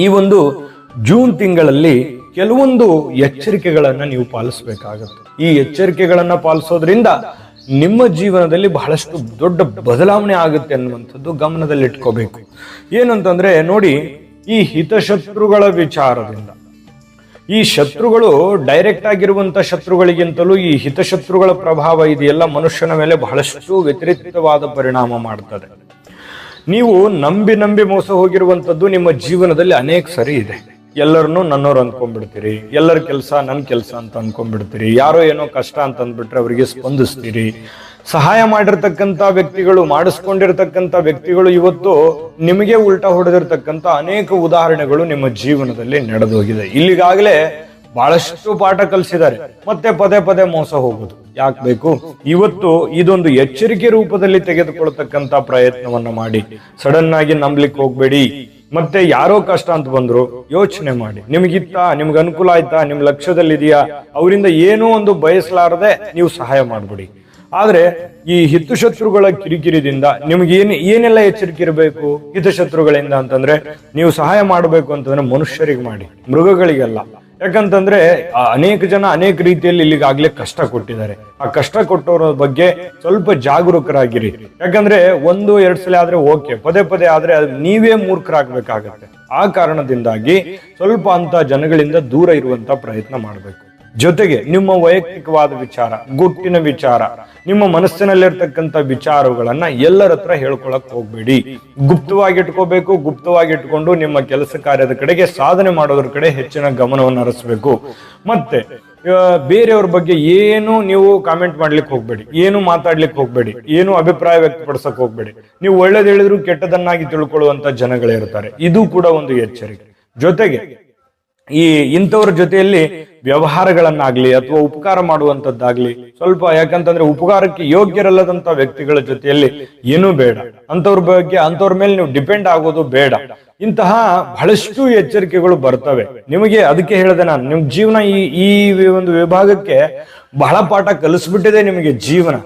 ಈ ಒಂದು ಜೂನ್ ತಿಂಗಳಲ್ಲಿ ಕೆಲವೊಂದು ಎಚ್ಚರಿಕೆಗಳನ್ನ ನೀವು ಪಾಲಿಸಬೇಕಾಗತ್ತೆ. ಈ ಎಚ್ಚರಿಕೆಗಳನ್ನ ಪಾಲಿಸೋದ್ರಿಂದ ನಿಮ್ಮ ಜೀವನದಲ್ಲಿ ಬಹಳಷ್ಟು ದೊಡ್ಡ ಬದಲಾವಣೆ ಆಗುತ್ತೆ ಅನ್ನುವಂಥದ್ದು ಗಮನದಲ್ಲಿ ಇಟ್ಕೋಬೇಕು. ಏನಂತಂದ್ರೆ ನೋಡಿ, ಈ ಹಿತಶತ್ರುಗಳ ವಿಚಾರದಿಂದ, ಈ ಶತ್ರುಗಳು ಡೈರೆಕ್ಟ್ ಆಗಿರುವಂತ ಶತ್ರುಗಳಿಗಿಂತಲೂ ಈ ಹಿತಶತ್ರುಗಳ ಪ್ರಭಾವ ಇದೆಯಲ್ಲ ಮನುಷ್ಯನ ಮೇಲೆ ಬಹಳಷ್ಟು ವ್ಯತಿರಿಕ್ತವಾದ ಪರಿಣಾಮ ಮಾಡ್ತದೆ. ನೀವು ನಂಬಿ ಮೋಸ ಹೋಗಿರುವಂತದ್ದು ನಿಮ್ಮ ಜೀವನದಲ್ಲಿ ಅನೇಕ ಸರಿ ಇದೆ. ಎಲ್ಲರನ್ನು ನನ್ನೋರು ಅನ್ಕೊಂಡ್ಬಿಡ್ತೀರಿ, ಎಲ್ಲರ ಕೆಲಸ ನನ್ನ ಕೆಲಸ ಅಂತ ಅನ್ಕೊಂಡ್ಬಿಡ್ತೀರಿ. ಯಾರೋ ಏನೋ ಕಷ್ಟ ಅಂತ ಅಂದ್ಬಿಟ್ರೆ ಅವರಿಗೆ ಸ್ಪಂದಿಸ್ತೀರಿ. ಸಹಾಯ ಮಾಡಿರ್ತಕ್ಕಂಥ ವ್ಯಕ್ತಿಗಳು, ಮಾಡಿಸ್ಕೊಂಡಿರ್ತಕ್ಕಂಥ ವ್ಯಕ್ತಿಗಳು ಇವತ್ತು ನಿಮಗೆ ಉಲ್ಟಾ ಹೊಡೆದಿರ್ತಕ್ಕಂಥ ಅನೇಕ ಉದಾಹರಣೆಗಳು ನಿಮ್ಮ ಜೀವನದಲ್ಲಿ ನಡೆದೋಗಿದೆ. ಇಲ್ಲಿಗಾಗಲೇ ಬಹಳಷ್ಟು ಪಾಠ ಕಲಿಸಿದ್ದಾರೆ, ಮತ್ತೆ ಪದೇ ಮೋಸ ಹೋಗುದು ಯಾಕೆ ಬೇಕು? ಇವತ್ತು ಇದೊಂದು ಎಚ್ಚರಿಕೆ ರೂಪದಲ್ಲಿ ತೆಗೆದುಕೊಳ್ತಕ್ಕಂಥ ಪ್ರಯತ್ನವನ್ನ ಮಾಡಿ. ಸಡನ್ ಆಗಿ ನಂಬ್ಲಿಕ್ಕೆ ಹೋಗ್ಬೇಡಿ. ಮತ್ತೆ ಯಾರೋ ಕಷ್ಟ ಅಂತ ಬಂದ್ರು ಯೋಚನೆ ಮಾಡಿ, ನಿಮ್ಗೆ ಅನುಕೂಲ ಆಯ್ತಾ, ನಿಮ್ ಲಕ್ಷ್ಯದಲ್ಲಿದೆಯಾ, ಅವರಿಂದ ಏನೋ ಒಂದು ಬಯಸಲಾರದೆ ನೀವು ಸಹಾಯ ಮಾಡ್ಬಿಡಿ. ಆದ್ರೆ ಈ ಹಿತಶತ್ರುಗಳ ಕಿರಿಕಿರಿದಿಂದ ನಿಮ್ಗೆ ಏನೆಲ್ಲ ಎಚ್ಚರಿಕೆ ಇರಬೇಕು ಹಿತಶತ್ರುಗಳಿಂದ ಅಂತಂದ್ರೆ, ನೀವು ಸಹಾಯ ಮಾಡಬೇಕು ಅಂತಂದ್ರೆ ಮನುಷ್ಯರಿಗೆ ಮಾಡಿ, ಮೃಗಗಳಿಗೆಲ್ಲ. ಯಾಕಂತಂದ್ರೆ ಅನೇಕ ಜನ ಅನೇಕ ರೀತಿಯಲ್ಲಿ ಇಲ್ಲಿಗಾಗ್ಲೇ ಕಷ್ಟ ಕೊಟ್ಟಿದ್ದಾರೆ. ಆ ಕಷ್ಟ ಕೊಟ್ಟವರ ಬಗ್ಗೆ ಸ್ವಲ್ಪ ಜಾಗರೂಕರಾಗಿರಿ. ಯಾಕಂದ್ರೆ 1-2 ಸಲ ಆದ್ರೆ ಓಕೆ, ಪದೇ ಆದ್ರೆ ನೀವೇ ಮೂರ್ಖರಾಗಬೇಕಾಗತ್ತೆ. ಆ ಕಾರಣದಿಂದಾಗಿ ಸ್ವಲ್ಪ ಅಂತ ಜನಗಳಿಂದ ದೂರ ಇರುವಂತ ಪ್ರಯತ್ನ ಮಾಡಬೇಕು. ಜೊತೆಗೆ ನಿಮ್ಮ ವೈಯಕ್ತಿಕವಾದ ವಿಚಾರ, ಗುಟ್ಟಿನ ವಿಚಾರ, ನಿಮ್ಮ ಮನಸ್ಸಿನಲ್ಲಿರ್ತಕ್ಕಂಥ ವಿಚಾರಗಳನ್ನ ಎಲ್ಲರ ಹತ್ರ ಹೇಳ್ಕೊಳಕ್ ಹೋಗ್ಬೇಡಿ. ಗುಪ್ತವಾಗಿ ಇಟ್ಕೋಬೇಕು. ಗುಪ್ತವಾಗಿ ಇಟ್ಕೊಂಡು ನಿಮ್ಮ ಕೆಲಸ ಕಾರ್ಯದ ಕಡೆಗೆ, ಸಾಧನೆ ಮಾಡೋದ್ರ ಕಡೆ ಹೆಚ್ಚಿನ ಗಮನವನ್ನು ಹರಿಸಬೇಕು. ಮತ್ತೆ ಬೇರೆಯವ್ರ ಬಗ್ಗೆ ಏನು ನೀವು ಕಾಮೆಂಟ್ ಮಾಡ್ಲಿಕ್ಕೆ ಹೋಗ್ಬೇಡಿ, ಏನು ಮಾತಾಡ್ಲಿಕ್ಕೆ ಹೋಗ್ಬೇಡಿ, ಏನು ಅಭಿಪ್ರಾಯ ವ್ಯಕ್ತಪಡಿಸಕ್ ಹೋಗ್ಬೇಡಿ. ನೀವು ಒಳ್ಳೇದ್ ಹೇಳಿದ್ರು ಕೆಟ್ಟದನ್ನಾಗಿ ತಿಳ್ಕೊಳ್ಳುವಂತ ಜನಗಳೇ ಇರ್ತಾರೆ. ಇದು ಕೂಡ ಒಂದು ಎಚ್ಚರಿಕೆ. ಜೊತೆಗೆ ಈ ಇಂಥವ್ರ ಜೊತೆಯಲ್ಲಿ ವ್ಯವಹಾರಗಳನ್ನಾಗ್ಲಿ ಅಥವಾ ಉಪಕಾರ ಮಾಡುವಂತದ್ದಾಗ್ಲಿ ಸ್ವಲ್ಪ, ಯಾಕಂತಂದ್ರೆ ಉಪಕಾರಕ್ಕೆ ಯೋಗ್ಯರಲ್ಲದಂತ ವ್ಯಕ್ತಿಗಳ ಜೊತೆಯಲ್ಲಿ ಏನೂ ಬೇಡ. ಅಂಥವ್ರ ಮೇಲೆ ನೀವು ಡಿಪೆಂಡ್ ಆಗೋದು ಬೇಡ. ಇಂತಹ ಬಹಳಷ್ಟು ಎಚ್ಚರಿಕೆಗಳು ಬರ್ತವೆ ನಿಮಗೆ. ಅದಕ್ಕೆ ಹೇಳಿದೆ ನಾನು, ನಿಮ್ ಜೀವನ ಈ ಒಂದು ವಿಭಾಗಕ್ಕೆ ಬಹಳ ಪಾಠ ಕಲಿಸ್ಬಿಟ್ಟಿದೆ ನಿಮಗೆ ಜೀವನ.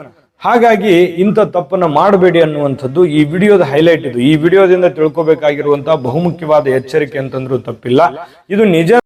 ಹಾಗಾಗಿ ಇಂಥ ತಪ್ಪನ್ನ ಮಾಡಬೇಡಿ ಅನ್ನುವಂಥದ್ದು ಈ ವಿಡಿಯೋದ ಹೈಲೈಟ್. ಇದು ಈ ವಿಡಿಯೋದಿಂದ ತಿಳ್ಕೊಬೇಕಾಗಿರುವಂತಹ ಬಹುಮುಖ್ಯವಾದ ಎಚ್ಚರಿಕೆ ಅಂತಂದ್ರೂ ತಪ್ಪಿಲ್ಲ. ಇದು ನಿಜ.